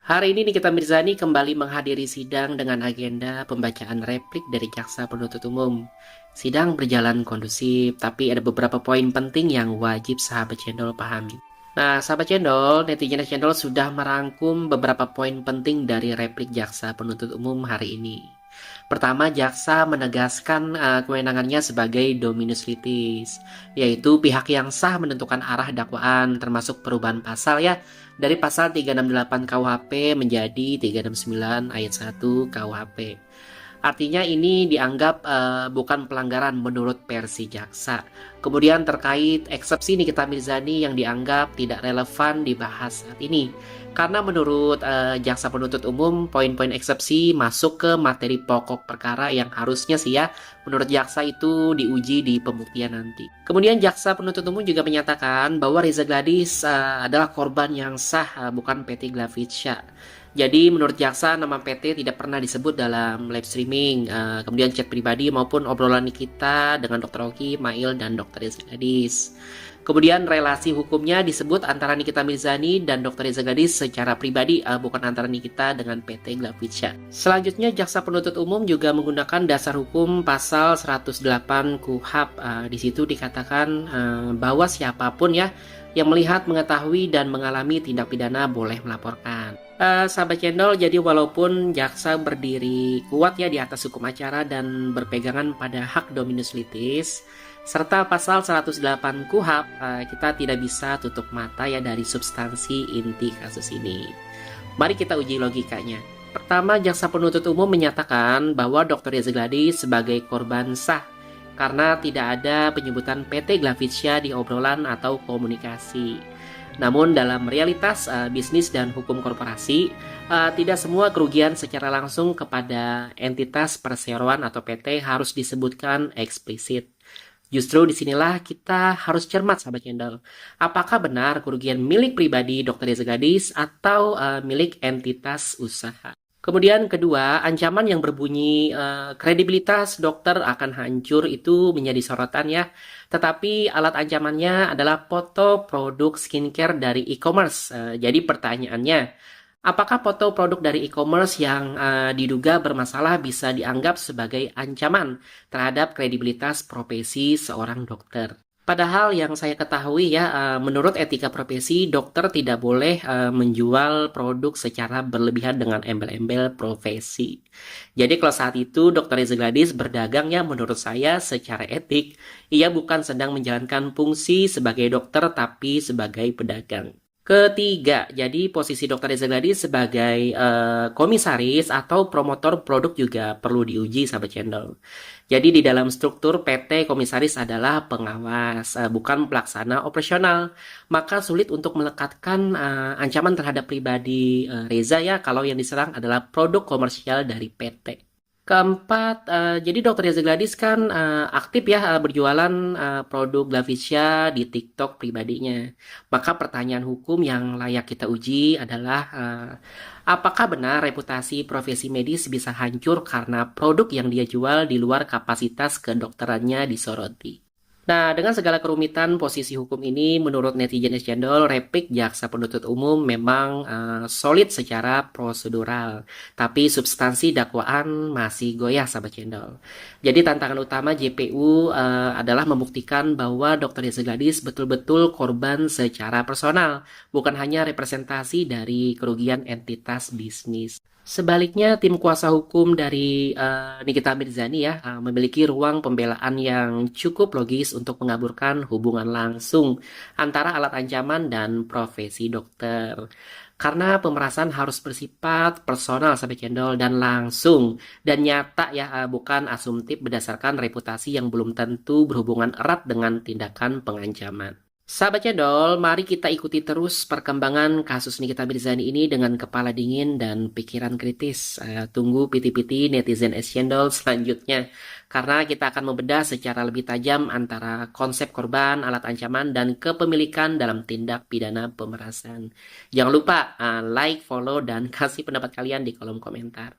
Hari ini Nikita Mirzani kembali menghadiri sidang dengan agenda pembacaan replik dari jaksa penuntut umum. Sidang berjalan kondusif, tapi ada beberapa poin penting yang wajib sahabat channel pahami. Nah, sahabat channel, netizen channel sudah merangkum beberapa poin penting dari replik jaksa penuntut umum hari ini. Pertama, jaksa menegaskan kewenangannya sebagai dominus litis, yaitu pihak yang sah menentukan arah dakwaan termasuk perubahan pasal ya, dari pasal 368 KUHP menjadi 369 ayat 1 KUHP. Artinya ini dianggap bukan pelanggaran menurut versi jaksa. Kemudian terkait eksepsi Nikita Mirzani yang dianggap tidak relevan dibahas saat ini. Karena menurut jaksa penuntut umum, poin-poin eksepsi masuk ke materi pokok perkara yang harusnya sih ya, menurut jaksa itu diuji di pembuktian nanti. Kemudian jaksa penuntut umum juga menyatakan bahwa Reza Gladys adalah korban yang sah, bukan PT Glavica. Jadi menurut jaksa nama PT tidak pernah disebut dalam live streaming, kemudian chat pribadi maupun obrolan kita dengan Dr. Oki, Mail, dan Dr. Reza Gadis. Kemudian relasi hukumnya disebut antara Nikita Mirzani dan Dr. Reza Gadis secara pribadi, bukan antara Nikita dengan PT Glavica. Selanjutnya jaksa penuntut umum juga menggunakan dasar hukum pasal 108 KUHP. Di situ dikatakan bahwa siapapun ya yang melihat, mengetahui, dan mengalami tindak pidana boleh melaporkan. Sahabat channel, jadi walaupun jaksa berdiri kuat ya di atas hukum acara dan berpegangan pada hak dominus litis, serta pasal 108 KUHP, kita tidak bisa tutup mata ya dari substansi inti kasus ini. Mari kita uji logikanya. Pertama, jaksa penuntut umum menyatakan bahwa Dr. Reza Gladys sebagai korban sah karena tidak ada penyebutan PT Glavica di obrolan atau komunikasi. Namun dalam realitas bisnis dan hukum korporasi, tidak semua kerugian secara langsung kepada entitas perseroan atau PT harus disebutkan eksplisit. Justru disinilah kita harus cermat sahabat channel. Apakah benar kerugian milik pribadi Dr. Reza Gadis atau milik entitas usaha? Kemudian kedua, ancaman yang berbunyi kredibilitas dokter akan hancur itu menjadi sorotan ya. Tetapi alat ancamannya adalah foto produk skincare dari e-commerce. Jadi pertanyaannya, apakah foto produk dari e-commerce yang diduga bermasalah bisa dianggap sebagai ancaman terhadap kredibilitas profesi seorang dokter? Padahal yang saya ketahui ya, menurut etika profesi, dokter tidak boleh menjual produk secara berlebihan dengan embel-embel profesi. Jadi kalau saat itu Dr. Reza Gladys berdagang ya, menurut saya secara etik, ia bukan sedang menjalankan fungsi sebagai dokter tapi sebagai pedagang. Ketiga, jadi posisi Dr. Reza Gladys sebagai komisaris atau promotor produk juga perlu diuji sahabat channel. Jadi di dalam struktur PT komisaris adalah pengawas, bukan pelaksana operasional. Maka sulit untuk melekatkan ancaman terhadap pribadi Reza ya kalau yang diserang adalah produk komersial dari PT. Keempat, jadi Dr. Reza Gladys kan aktif ya berjualan produk Glavica di TikTok pribadinya. Maka pertanyaan hukum yang layak kita uji adalah apakah benar reputasi profesi medis bisa hancur karena produk yang dia jual di luar kapasitas kedokterannya disoroti. Nah, dengan segala kerumitan posisi hukum ini, menurut netizen channel, replik jaksa penuntut umum memang solid secara prosedural, tapi substansi dakwaan masih goyah sahabat channel. Jadi tantangan utama JPU adalah membuktikan bahwa Dr. Reza Gladys betul-betul korban secara personal, bukan hanya representasi dari kerugian entitas bisnis. Sebaliknya, tim kuasa hukum dari Nikita Mirzani ya memiliki ruang pembelaan yang cukup logis untuk mengaburkan hubungan langsung antara alat ancaman dan profesi dokter. Karena pemerasan harus bersifat personal sampai cendol dan langsung dan nyata ya, bukan asumtif berdasarkan reputasi yang belum tentu berhubungan erat dengan tindakan pengancaman. Sahabat Cendol, mari kita ikuti terus perkembangan kasus Nikita Mirzani ini dengan kepala dingin dan pikiran kritis. Tunggu piti-piti netizen es Cendol selanjutnya. Karena kita akan membedah secara lebih tajam antara konsep korban, alat ancaman, dan kepemilikan dalam tindak pidana pemerasan. Jangan lupa like, follow, dan kasih pendapat kalian di kolom komentar.